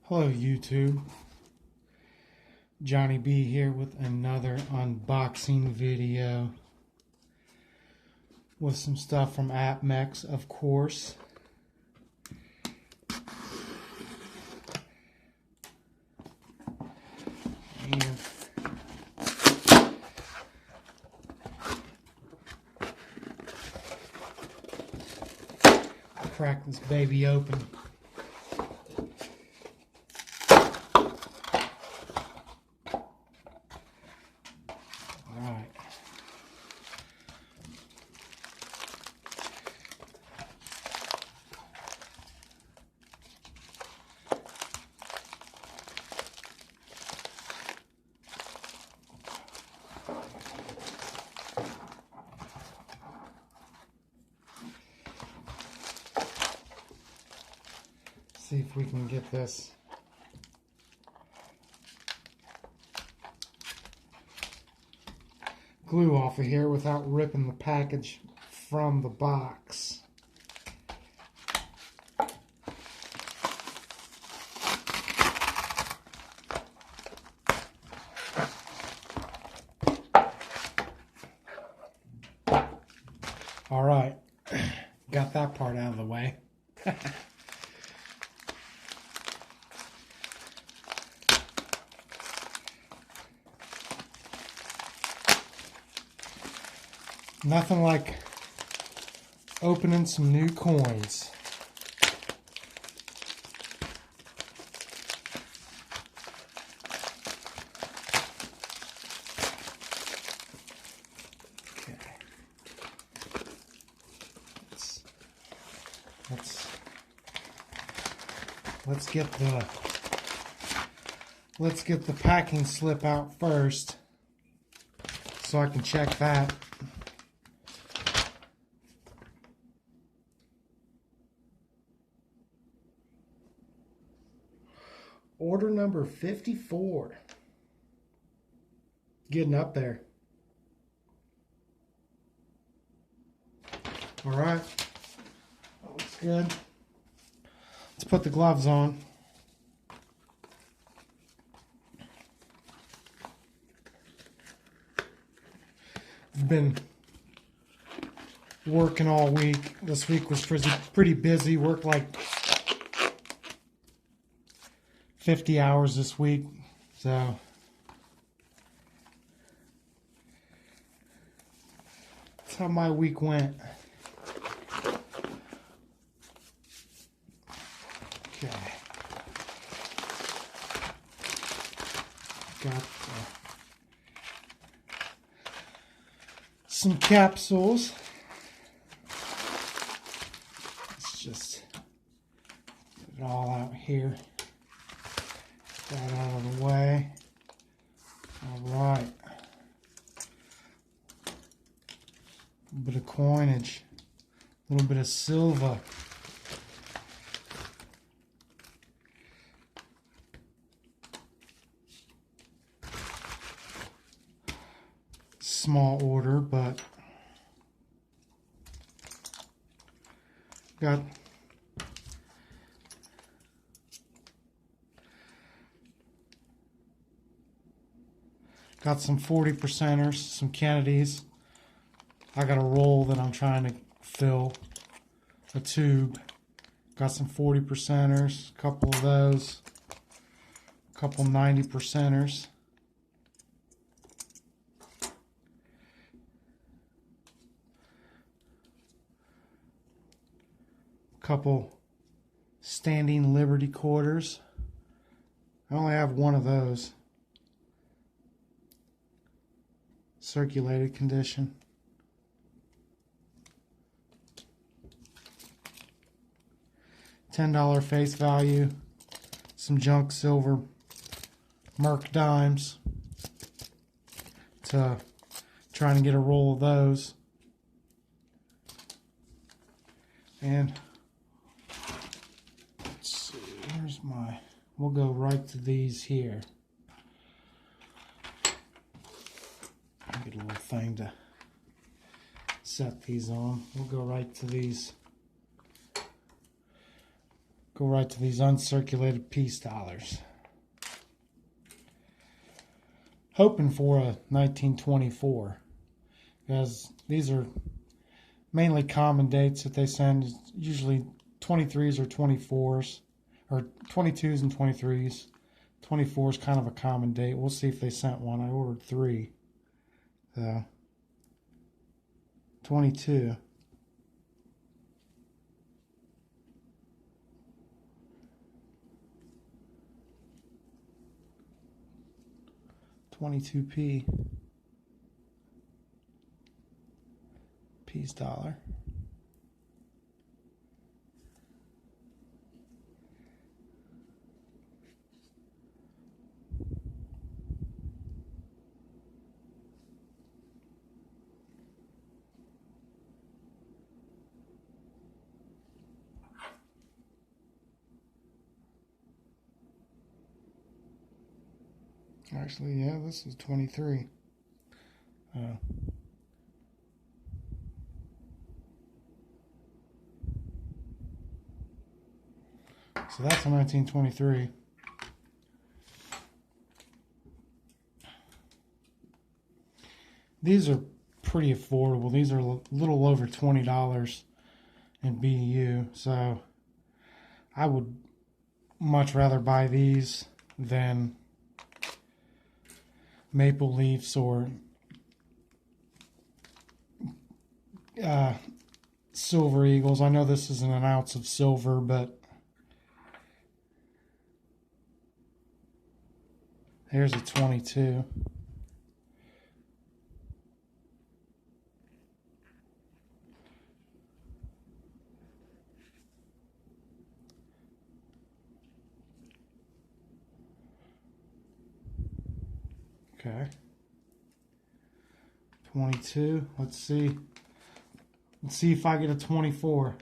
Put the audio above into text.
Hello YouTube, Johnny B here with another unboxing video with some stuff from AppMex, of course. And I'll crack this baby open. See if we can get this glue off of here without ripping the package from the box. All right, got that part out of the way. Nothing like opening some new coins. Okay. Let's get the packing slip out first so I can check that. Order number 54. Getting up there. All right. That looks good. Let's put the gloves on. I've been working all week. This week was pretty busy. Worked like 50 hours this week, so that's how my week went. Okay, got some capsules. Let's just get it all out here. That out of the way. All right. A little bit of coinage. A little bit of silver. Small order, but got some 40%ers, some Kennedys. I got a roll that I'm trying to fill, a tube. Got some 40%ers, a couple of those, a couple 90%ers. A couple standing Liberty quarters. I only have one of those. Circulated condition. $10 face value. Some junk silver Merc dimes. Trying to get a roll of those. And let's see, where's my, we'll go right to these here. Get a little thing to set these on. We'll go right to these Go right to these uncirculated peace dollars. Hoping for a 1924, because these are mainly common dates that they send. Usually 23s or 24s, or 22s and 23s. 24 is kind of a common date. We'll see if they sent one. I ordered 3. So 22. $22p. Peace dollar. Actually, yeah, this is 23. So that's a 1923. These are pretty affordable. These are a little over $20 in BU. So I would much rather buy these than Maple Leafs or Silver Eagles. I know this isn't an ounce of silver, but here's a 22. Okay. 22. Let's see. Let's see if I get a 24.